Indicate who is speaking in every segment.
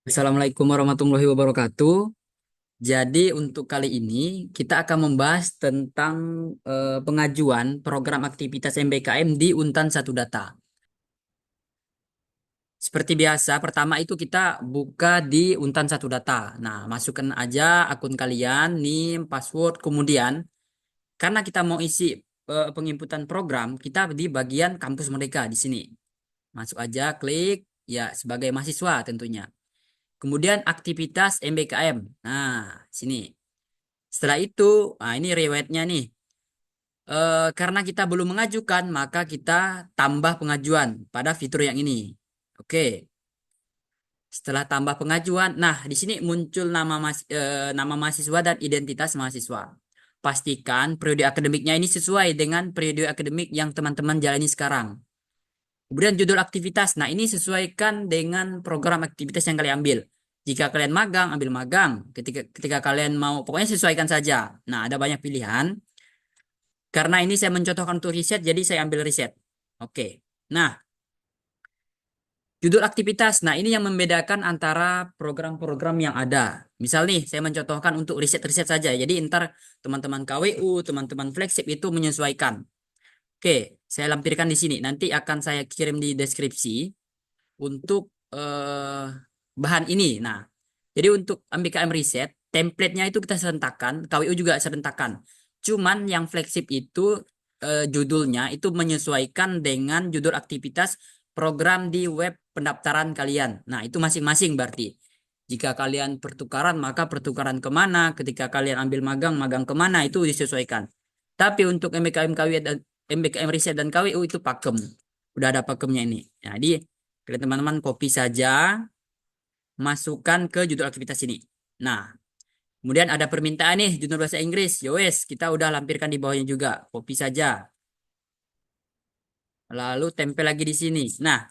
Speaker 1: Assalamualaikum warahmatullahi wabarakatuh. Jadi untuk kali ini kita akan membahas tentang pengajuan program aktivitas MBKM di Untan Satu Data. Seperti biasa, pertama itu kita buka di Untan Satu Data. Nah, masukkan aja akun kalian, NIM, password, kemudian karena kita mau isi penginputan program, kita di bagian kampus mereka di sini. Masuk aja, klik ya sebagai mahasiswa tentunya. Kemudian aktivitas MBKM. Nah, sini. Setelah itu, nah ini riwayatnya nih. Karena kita belum mengajukan, maka kita tambah pengajuan pada fitur yang ini. Oke, setelah tambah pengajuan, nah di sini muncul nama mahasiswa dan identitas mahasiswa. Pastikan periode akademiknya ini sesuai dengan periode akademik yang teman-teman jalani sekarang. Kemudian judul aktivitas. Nah, ini sesuaikan dengan program aktivitas yang kalian ambil. Jika kalian magang, ambil magang. Ketika kalian mau, pokoknya sesuaikan saja. Nah, ada banyak pilihan. Karena ini saya mencontohkan untuk riset, jadi saya ambil riset. Oke. Nah, judul aktivitas. Nah, ini yang membedakan antara program-program yang ada. Misal nih, saya mencontohkan untuk riset-riset saja. Jadi, ntar teman-teman KWU, teman-teman flagship itu menyesuaikan. Oke, saya lampirkan di sini. Nanti akan saya kirim di deskripsi untuk bahan ini. Nah, jadi untuk MBKM riset, template-nya itu kita serentakkan, KWU juga serentakkan. Cuman yang flagship itu judulnya itu menyesuaikan dengan judul aktivitas program di web pendaftaran kalian. Nah, itu masing-masing berarti. Jika kalian pertukaran, maka pertukaran kemana? Ketika kalian ambil magang, magang kemana? Itu disesuaikan. Tapi untuk MBKM KW dan MBKM riset dan KWU itu pakem. Udah ada pakemnya ini. Jadi, kalian teman-teman copy saja, masukkan ke judul aktivitas ini. Nah, kemudian ada permintaan nih judul bahasa Inggris. Yowes, kita udah lampirkan di bawahnya juga. Copy saja. Lalu tempel lagi di sini. Nah,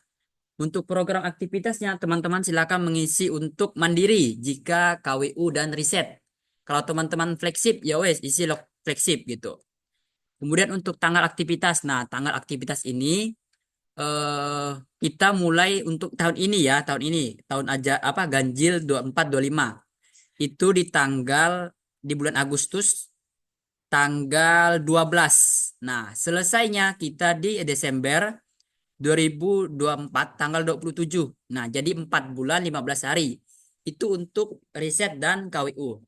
Speaker 1: untuk program aktivitasnya teman-teman silakan mengisi untuk mandiri jika KWU dan riset. Kalau teman-teman fleksib, ya wes isi log fleksib gitu. Kemudian untuk tanggal aktivitas. Nah, tanggal aktivitas ini eh kita mulai untuk tahun ini ya, tahun aja apa ganjil 24 25. Itu di di bulan Agustus tanggal 12. Nah, selesainya kita di Desember 2024 tanggal 27. Nah, jadi 4 bulan 15 hari. Itu untuk riset dan KWU.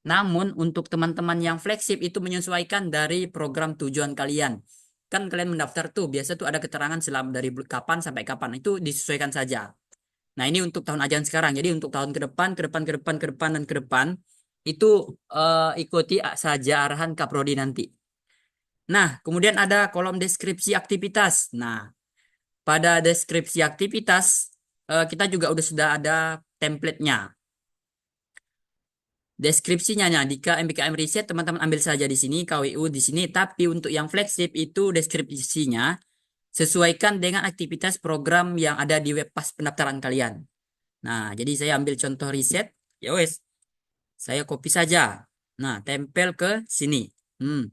Speaker 1: Namun untuk teman-teman yang fleksib itu menyesuaikan dari program tujuan kalian. Kan kalian mendaftar tuh, biasa tuh ada keterangan selama dari kapan sampai kapan. Itu disesuaikan saja. Nah, ini untuk tahun ajaran sekarang. Jadi untuk tahun ke depan, ke depan, ke depan, ke depan, dan ke depan, itu ikuti saja arahan Kaprodi nanti. Nah, kemudian ada kolom deskripsi aktivitas. Nah, pada deskripsi aktivitas, kita juga sudah ada template-nya. Deskripsinya, nah, jika MBKM Riset, teman-teman ambil saja di sini, KWU di sini, tapi untuk yang flagship itu deskripsinya sesuaikan dengan aktivitas program yang ada di web pas pendaftaran kalian. Nah, jadi saya ambil contoh riset, ya wes, saya copy saja. Nah, tempel ke sini. Hmm.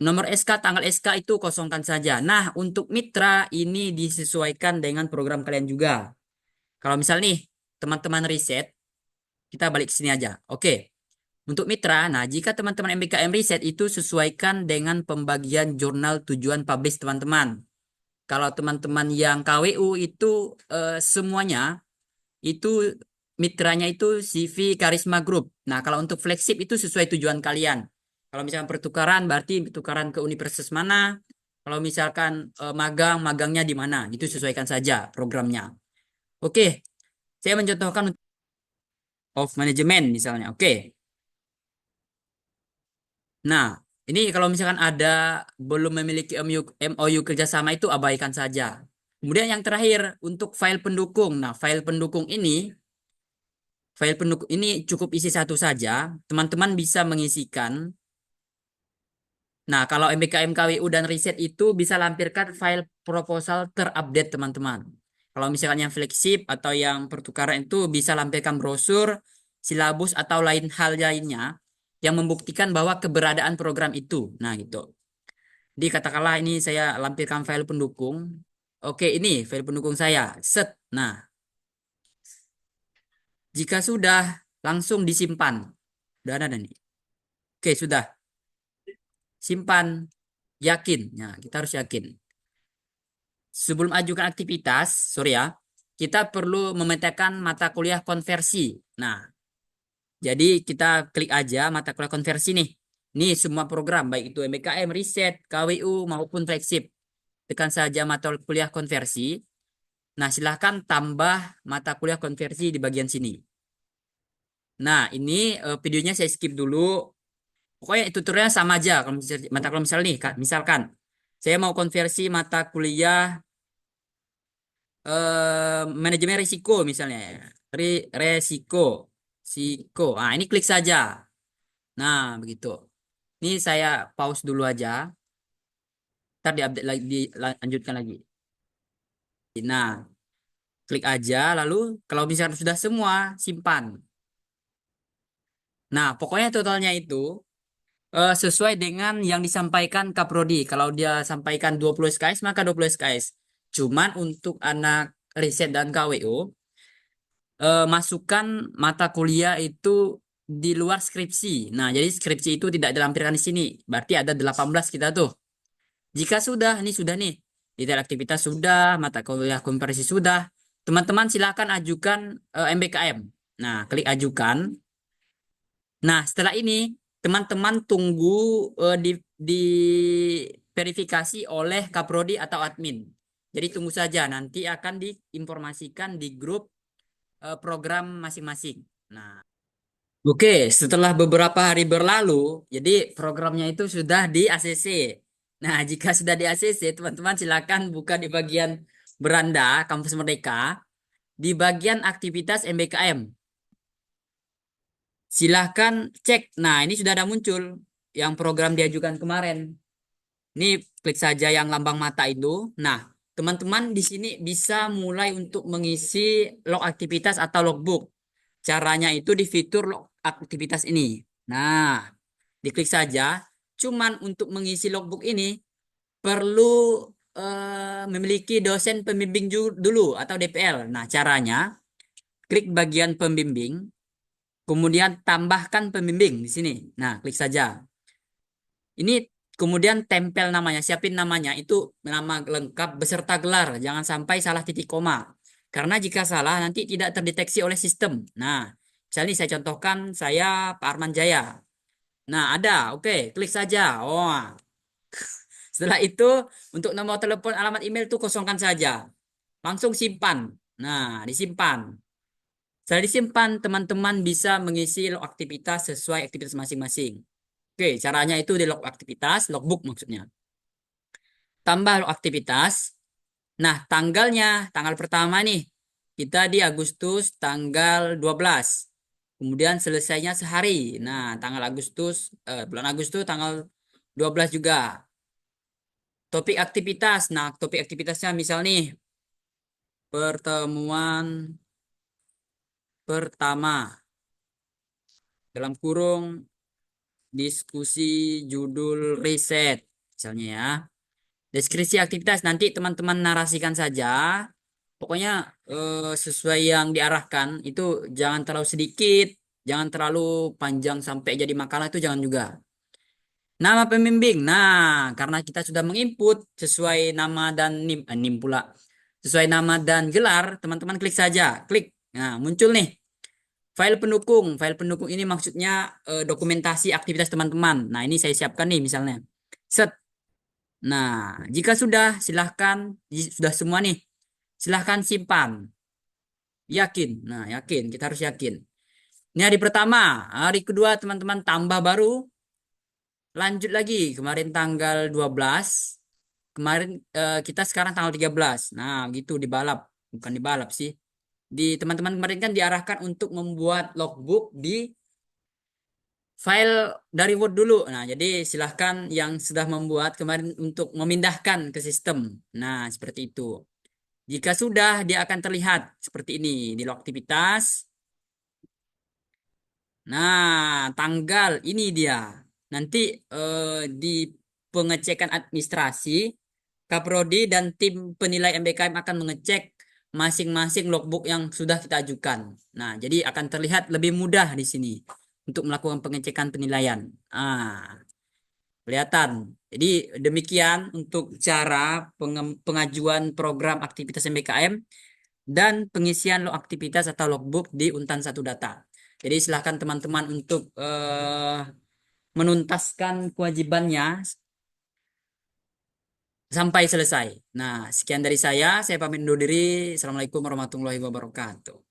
Speaker 1: Nomor SK, tanggal SK itu kosongkan saja. Nah, untuk mitra ini disesuaikan dengan program kalian juga. Kalau misal nih, teman-teman riset, kita balik ke sini aja. Oke. Untuk mitra, nah jika teman-teman MBKM riset itu sesuaikan dengan pembagian jurnal tujuan publish teman-teman. Kalau teman-teman yang KWU itu semuanya itu mitranya itu CV Karisma Group. Nah, kalau untuk flagship itu sesuai tujuan kalian. Kalau misalkan pertukaran berarti pertukaran ke universitas mana? Kalau misalkan magang, magangnya di mana? Itu sesuaikan saja programnya. Oke, saya mencontohkan of management misalnya. Oke. Nah, ini kalau misalkan ada belum memiliki MOU kerjasama itu abaikan saja. Kemudian yang terakhir untuk file pendukung. Nah, file pendukung ini cukup isi satu saja. Teman-teman bisa mengisikan. Nah, kalau MBKM KWU dan riset itu bisa lampirkan file proposal terupdate teman-teman. Kalau misalkan yang fleksib atau yang pertukaran itu bisa lampirkan brosur, silabus atau lain hal lainnya yang membuktikan bahwa keberadaan program itu. Nah, gitu. Jadi katakanlah ini saya lampirkan file pendukung. Oke, ini file pendukung saya. Set. Nah, Jika sudah, langsung disimpan. Udah ada nih. Oke, sudah. Simpan. Yakin. Nah, kita harus yakin. Sebelum ajukan aktivitas, sorry ya, kita perlu memetakan mata kuliah konversi. Nah, jadi kita klik aja mata kuliah konversi nih. Nih semua program, baik itu MBKM, Riset, KWU, maupun Flagship. Tekan saja mata kuliah konversi. Nah, silahkan tambah mata kuliah konversi di bagian sini. Nah, ini videonya saya skip dulu. Pokoknya tutorialnya sama aja. Kalau mata kuliah misalnya nih, misalkan saya mau konversi mata kuliah manajemen risiko misalnya. Resiko, siko. Nah, ini klik saja. Nah, begitu. Ini saya pause dulu aja. Ntar diupdate lagi, dilanjutkan lagi. Nah, klik aja. Lalu kalau misalnya sudah semua, simpan. Nah, pokoknya totalnya itu sesuai dengan yang disampaikan Kaprodi. Kalau dia sampaikan 20 SKS, maka 20 SKS. Cuman untuk anak riset dan KWO, masukkan mata kuliah itu di luar skripsi. Nah, jadi skripsi itu tidak dilampirkan di sini. Berarti ada 18 kita tuh. Jika sudah, ini sudah nih. Detail aktivitas sudah, mata kuliah konversi sudah. Teman-teman silakan ajukan MBKM. Nah, klik ajukan. Nah, setelah ini teman-teman tunggu di verifikasi oleh Kaprodi atau admin. Jadi tunggu saja, nanti akan diinformasikan di grup program masing-masing. Nah, oke, setelah beberapa hari berlalu, jadi programnya itu sudah di ACC. Nah, jika sudah di ACC, teman-teman silakan buka di bagian beranda Kampus Merdeka, di bagian aktivitas MBKM. Silahkan cek. Nah, ini sudah ada muncul yang program diajukan kemarin. Ini klik saja yang lambang mata itu. Nah, teman-teman di sini bisa mulai untuk mengisi log aktivitas atau logbook. Caranya itu di fitur log aktivitas ini. Nah, diklik saja. Cuman untuk mengisi logbook ini perlu memiliki dosen pembimbing dulu atau DPL. Nah, caranya klik bagian pembimbing, kemudian tambahkan pembimbing di sini. Nah, klik saja. Ini kemudian tempel namanya, siapin namanya itu nama lengkap beserta gelar, jangan sampai salah titik koma. Karena jika salah nanti tidak terdeteksi oleh sistem. Nah, misalnya saya contohkan saya Pak Arman Jaya. Nah, ada. Oke, klik saja. Oh, setelah itu untuk nomor telepon, alamat email itu kosongkan saja. Langsung simpan. Nah, disimpan. Setelah disimpan, teman-teman bisa mengisi log aktivitas sesuai aktivitas masing-masing. Oke, caranya itu di log aktivitas, logbook maksudnya. Tambah log aktivitas. Nah, tanggalnya, tanggal pertama nih, kita di Agustus tanggal 12. Kemudian selesainya sehari. Nah, tanggal Agustus, bulan Agustus tanggal 12 juga. Topik aktivitas. Nah, topik aktivitasnya misal nih, pertemuan pertama, dalam kurung, diskusi judul riset, misalnya ya. Deskripsi aktivitas nanti teman-teman narasikan saja. Pokoknya sesuai yang diarahkan itu jangan terlalu sedikit, jangan terlalu panjang sampai jadi makalah itu jangan juga. Nama pembimbing. Nah, karena kita sudah menginput sesuai nama dan nim pula. Sesuai nama dan gelar, teman-teman klik saja. Klik. Nah, muncul nih file pendukung. File pendukung ini maksudnya dokumentasi aktivitas teman-teman. Nah, ini saya siapkan nih misalnya. Set. Nah, jika sudah, silahkan, sudah semua nih, silahkan simpan. Yakin. Nah, yakin. Kita harus yakin. Ini hari pertama. Hari kedua, teman-teman tambah baru. Lanjut lagi. Kemarin tanggal 12. Kemarin kita sekarang tanggal 13. Nah, gitu dibalap. Bukan dibalap sih. Di teman-teman kemarin kan diarahkan untuk membuat logbook di file dari Word dulu. Nah, jadi silahkan yang sudah membuat kemarin untuk memindahkan ke sistem. Nah, seperti itu. Jika sudah, dia akan terlihat seperti ini di log aktivitas. Nah, tanggal ini dia. Nanti di pengecekan administrasi, Kaprodi dan tim penilai MBKM akan mengecek masing-masing logbook yang sudah kita ajukan. Nah, jadi akan terlihat lebih mudah di sini untuk melakukan pengecekan penilaian. Kelihatan. Jadi demikian untuk cara pengajuan program aktivitas MBKM dan pengisian log aktivitas atau logbook di Untan Satu Data. Jadi silahkan teman-teman untuk menuntaskan kewajibannya sampai selesai. Nah, sekian dari saya. Saya pamit undur diri. Assalamualaikum warahmatullahi wabarakatuh.